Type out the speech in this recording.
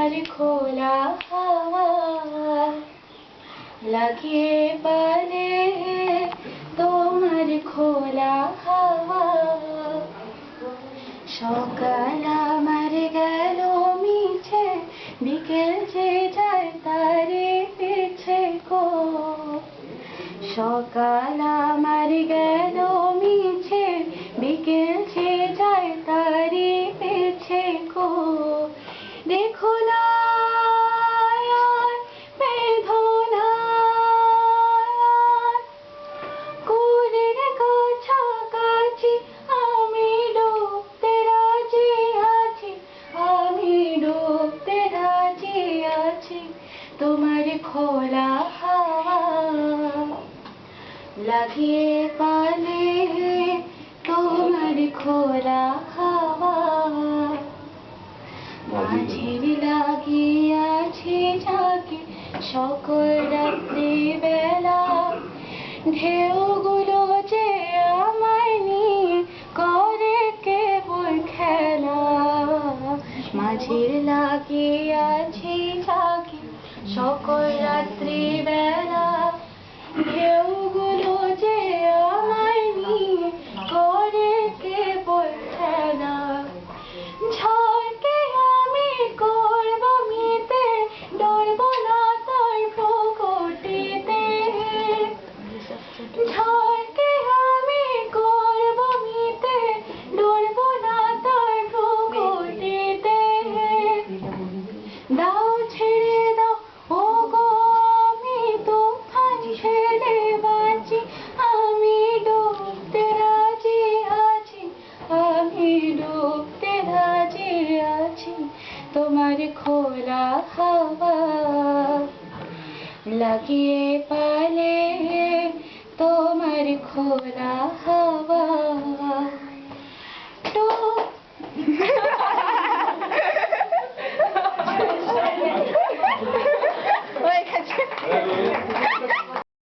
তোমার খোলা হাওয়া লাগিয়ে পালে তোমার খোলা হাওয়া সকাল আমার গেল মিছে বিকেল যে যায় তারে পিছে গো সকাল আমার গেল মিছে বিকেল যে যায় তারে পিছে গো দেখো না তোমার খোলা হাওয়া লাগিয়ে পালে তোমার খোলা হাওয়া মাঝির লাগিয়াছে ঝাঁকে সকল রাত্রি বেলা ঢেউগুলো যে আমায় নিয়ে করে কেবল খেলা মাঝির লাগিয়াছে ঝাঁকে সকল রাত্রি বেলা ঢেউগুলো যে আমায় নিয়ে করে কেবল খেলা ঝড়কে আমি করব মিতে ডরব না তার প্রকটিতে ঝড়কে আমি করব মিতে ডরব না তার প্রকটিতে দাও ছেড়ে দাও ও গো আমি তুফান ছেড়ে বাঁচি আমি ডুবতে রাজি আছি আমি ডুবতে রাজি আছি তোমার খোলা হাওয়া লাগিয়ে পালে তোমার খোলা হাওয়া